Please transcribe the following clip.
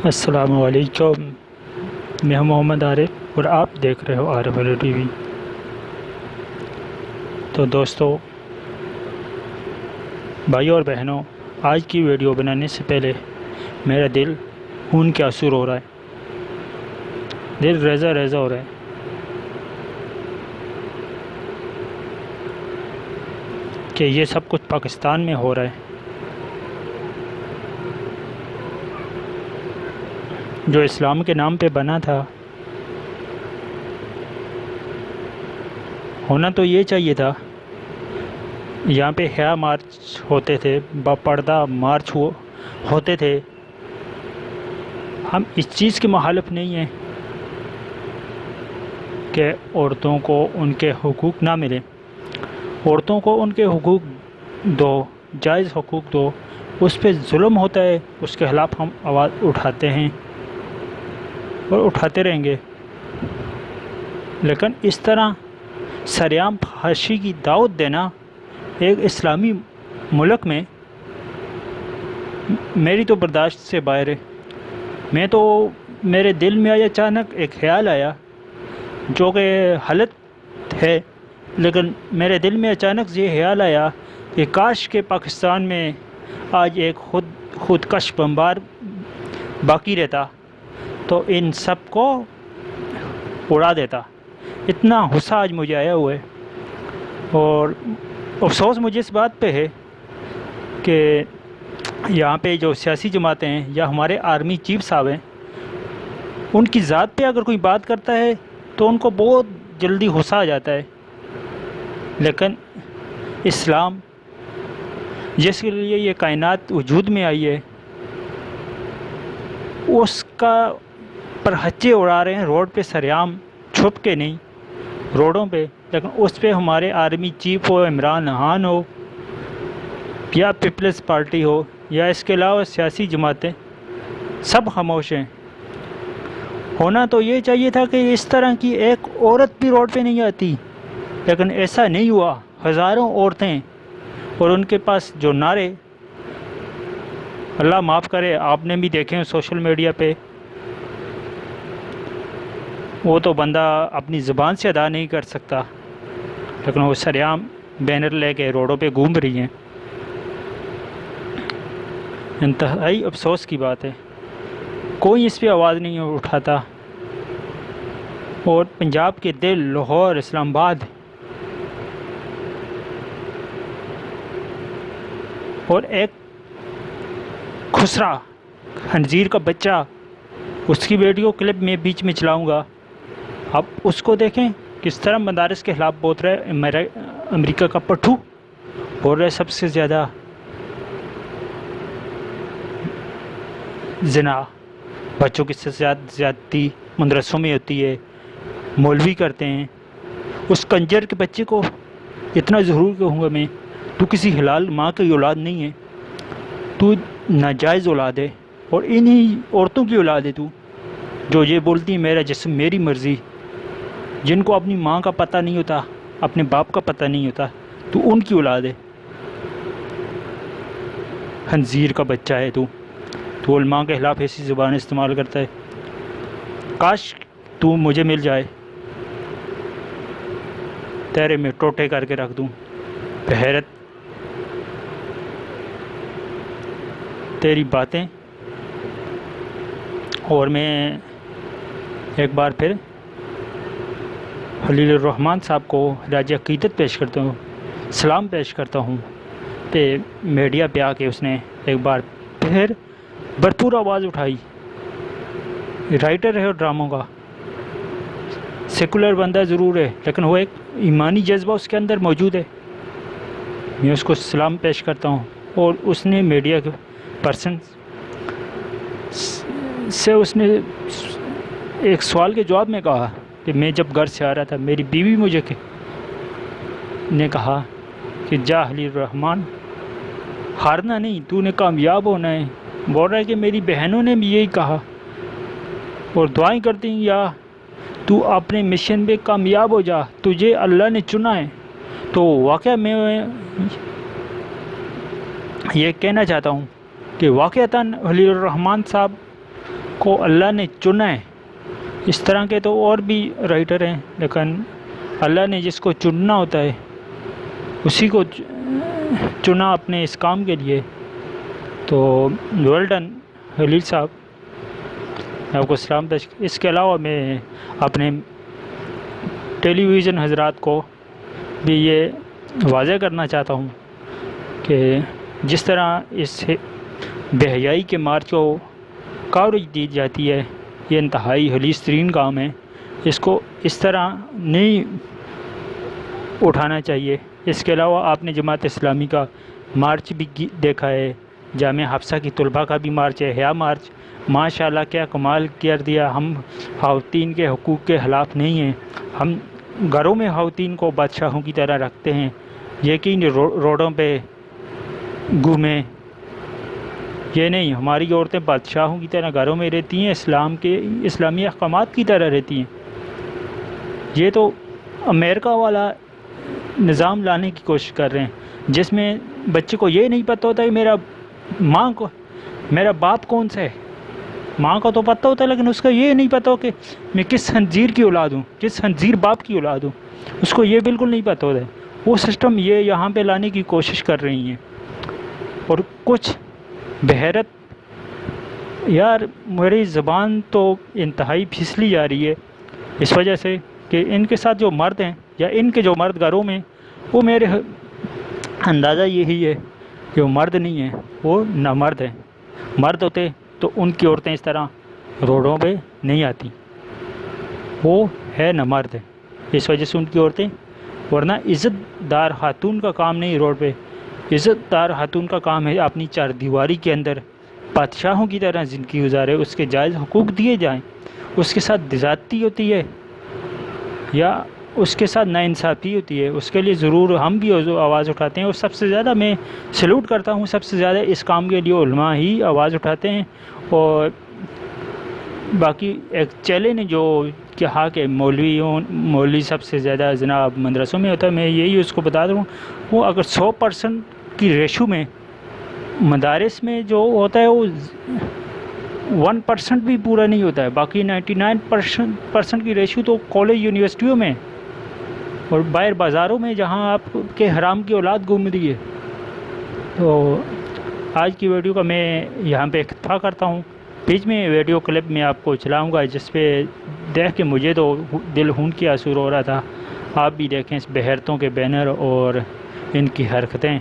السلام علیکم، میں ہوں محمد عارف اور آپ دیکھ رہے ہو عارف والا ٹی وی۔ تو دوستو، بھائیو اور بہنوں، آج کی ویڈیو بنانے سے پہلے میرا دل خون کے آنسو رو رہا ہے، دل ریزہ ریزہ ہو رہا ہے کہ یہ سب کچھ پاکستان میں ہو رہا ہے، جو اسلام کے نام پہ بنا تھا۔ ہونا تو یہ چاہیے تھا، یہاں پہ حیا مارچ ہوتے تھے، باپردہ مارچ ہوتے تھے۔ ہم اس چیز کے مخالف نہیں ہیں کہ عورتوں کو ان کے حقوق نہ ملیں، عورتوں کو ان کے حقوق دو، جائز حقوق دو۔ اس پہ ظلم ہوتا ہے، اس کے خلاف ہم آواز اٹھاتے ہیں اور اٹھاتے رہیں گے، لیکن اس طرح سریعام پھانسی کی دعوت دینا ایک اسلامی ملک میں میری تو برداشت سے باہر ہے۔ میرے دل میں اچانک ایک خیال آیا جو کہ غلط ہے، لیکن میرے دل میں اچانک یہ خیال آیا کہ کاش کہ پاکستان میں آج ایک خودکش بمبار باقی رہتا تو ان سب کو اڑا دیتا۔ اتنا غصہ آج مجھے آیا ہوا ہے، اور افسوس مجھے اس بات پہ ہے کہ یہاں پہ جو سیاسی جماعتیں ہیں یا ہمارے آرمی چیف صاحب ہیں، ان کی ذات پہ اگر کوئی بات کرتا ہے تو ان کو بہت جلدی غصہ آ جاتا ہے، لیکن اسلام جس کے لیے یہ کائنات وجود میں آئی ہے، اس کا پر ہچے اڑا رہے ہیں روڈ پہ سریعام، چھپ کے نہیں روڈوں پہ، لیکن اس پہ ہمارے آرمی چیف ہو، عمران خان ہو یا پیپلز پارٹی ہو یا اس کے علاوہ سیاسی جماعتیں، سب خاموش ہیں۔ ہونا تو یہ چاہیے تھا کہ اس طرح کی ایک عورت بھی روڈ پہ نہیں آتی، لیکن ایسا نہیں ہوا۔ ہزاروں عورتیں، اور ان کے پاس جو نعرے، اللہ معاف کرے، آپ نے بھی دیکھے ہیں سوشل میڈیا پہ، وہ تو بندہ اپنی زبان سے ادا نہیں کر سکتا، لیکن وہ سریعام بینر لے کے روڈوں پہ گھوم رہی ہیں۔ انتہائی افسوس کی بات ہے، کوئی اس پہ آواز نہیں اٹھاتا۔ اور پنجاب کے دل، لاہور، اسلام آباد اور ایک خسرا خنزیر کا بچہ، اس کی ویڈیو کلپ میں بیچ میں چلاؤں گا، آپ اس کو دیکھیں کس طرح مدارس کے خلاف بول رہا ہے۔ امریکہ کا پٹھو بول رہا ہے سب سے زیادہ زنا، بچوں کی زیادتی مدرسوں میں ہوتی ہے، مولوی کرتے ہیں۔ اس کنجر کے بچے کو اتنا ضرور کہوں گا میں، تو کسی حلال ماں کی اولاد نہیں ہے، تو ناجائز اولاد ہے، اور انہی عورتوں کی اولاد ہے تو، جو یہ بولتی ہے میرا جسم میری مرضی، جن کو اپنی ماں کا پتہ نہیں ہوتا، اپنے باپ کا پتہ نہیں ہوتا، تو ان کی اولاد ہے۔ خنزیر کا بچہ ہے تو علماء کے خلاف ایسی زبان استعمال کرتا ہے۔ کاش تو مجھے مل جائے، تیرے میں ٹوٹے کر کے رکھ دوں، بحیرت تیری باتیں۔ اور میں ایک بار پھر خلیل الرحمن صاحب کو خراج عقیدت پیش کرتا ہوں، سلام پیش کرتا ہوں کہ میڈیا پہ آ کے اس نے ایک بار پھر بھرپور آواز اٹھائی۔ رائٹر ہے اور ڈراموں کا، سیکولر بندہ ضرور ہے، لیکن وہ ایک ایمانی جذبہ اس کے اندر موجود ہے۔ میں اس کو سلام پیش کرتا ہوں، اور اس نے میڈیا کے پرسن سے اس نے ایک سوال کے جواب میں کہا کہ میں جب گھر سے آ رہا تھا، میری بیوی مجھے نے کہا کہ جا خلیل الرحمن، ہارنا نہیں، تو نے کامیاب ہونا ہے۔ بول رہا ہے کہ میری بہنوں نے بھی یہی کہا اور دعائیں کرتی ہیں، یا تو اپنے مشن میں کامیاب ہو جا، تجھے اللہ نے چنا ہے۔ تو واقعہ میں یہ کہنا چاہتا ہوں کہ واقعتاً خلیل الرحمن صاحب کو اللہ نے چنا ہے. اس طرح کے تو اور بھی رائٹر ہیں، لیکن اللہ نے جس کو چننا ہوتا ہے اسی کو چنا اپنے اس کام کے لیے. تو ویل ڈن خلیل صاحب، میں آپ کو سلام پیش. اس کے علاوہ میں اپنے ٹیلی ویژن حضرات کو بھی یہ واضح کرنا چاہتا ہوں کہ جس طرح اس بے حیائی کے مارچ کو کوریج دی جاتی ہے، یہ انتہائی خلیص ترین کام ہے. اس کو اس طرح نہیں اٹھانا چاہیے. اس کے علاوہ آپ نے جماعت اسلامی کا مارچ بھی دیکھا ہے، جامعہ حفصہ کی طلباء کا بھی مارچ ہے، حیا مارچ. ماشاءاللہ کیا کمال کر دیا. ہم خواتین کے حقوق کے خلاف نہیں ہیں، ہم گھروں میں خواتین کو بادشاہوں کی طرح رکھتے ہیں. یہ کہ روڈوں پہ گھومیں، یہ نہیں. ہماری عورتیں بادشاہوں کی طرح گھروں میں رہتی ہیں، اسلامی احکامات کی طرح رہتی ہیں. یہ تو امریکہ والا نظام لانے کی کوشش کر رہے ہیں، جس میں بچے کو یہ نہیں پتہ ہوتا کہ میرا باپ کون سا ہے. ماں کو تو پتہ ہوتا ہے، لیکن اس کا یہ نہیں پتہ ہو کہ میں کس خنزیر کی اولاد ہوں، کس خنزیر باپ کی اولاد ہوں. اس کو یہ بالکل نہیں پتہ ہوتا ہے. وہ سسٹم یہ یہاں پہ لانے کی کوشش کر رہی ہیں. اور کچھ بحیرت، یار میری زبان تو انتہائی پھسلی جا رہی ہے اس وجہ سے کہ ان کے ساتھ جو مرد ہیں یا ان کے جو مرد گھروں میں، وہ میرے اندازہ یہی ہے کہ وہ مرد نہیں ہیں، وہ نامرد ہیں. مرد ہوتے تو ان کی عورتیں اس طرح روڈوں پہ نہیں آتی. وہ ہے نامرد ہیں، اس وجہ سے ان کی عورتیں. ورنہ عزت دار خاتون کا کام نہیں روڈ پہ. عزت دار خاتون کا کام ہے اپنی چار دیواری کے اندر بادشاہوں کی طرح زندگی گزارے، اس کے جائز حقوق دیے جائیں. اس کے ساتھ زیادتی ہوتی ہے یا اس کے ساتھ ناانصافی ہوتی ہے، اس کے لیے ضرور ہم بھی آواز اٹھاتے ہیں. اور سب سے زیادہ میں سلوٹ کرتا ہوں، سب سے زیادہ اس کام کے لیے علماء ہی آواز اٹھاتے ہیں. اور باقی ایک چیلنج جو کہا کہ مولوی سب سے زیادہ جناب مدرسوں میں ہوتا ہے، میں یہی اس کو بتا دوں، وہ اگر 100% کی ریشو میں مدارس میں جو ہوتا ہے وہ 1% بھی پورا نہیں ہوتا ہے. باقی 99% کی ریشو تو کالج یونیورسٹیوں میں اور باہر بازاروں میں جہاں آپ کے حرام کی اولاد گھوم رہی ہے. تو آج کی ویڈیو کا میں یہاں پہ اکتفا کرتا ہوں. بیچ میں ویڈیو کلپ میں آپ کو چلاؤں گا جس پہ دیکھ کے مجھے تو دل خون کی آنسو ہو رہا تھا. آپ بھی دیکھیں اس بحیرتوں کے بینر اور ان کی حرکتیں.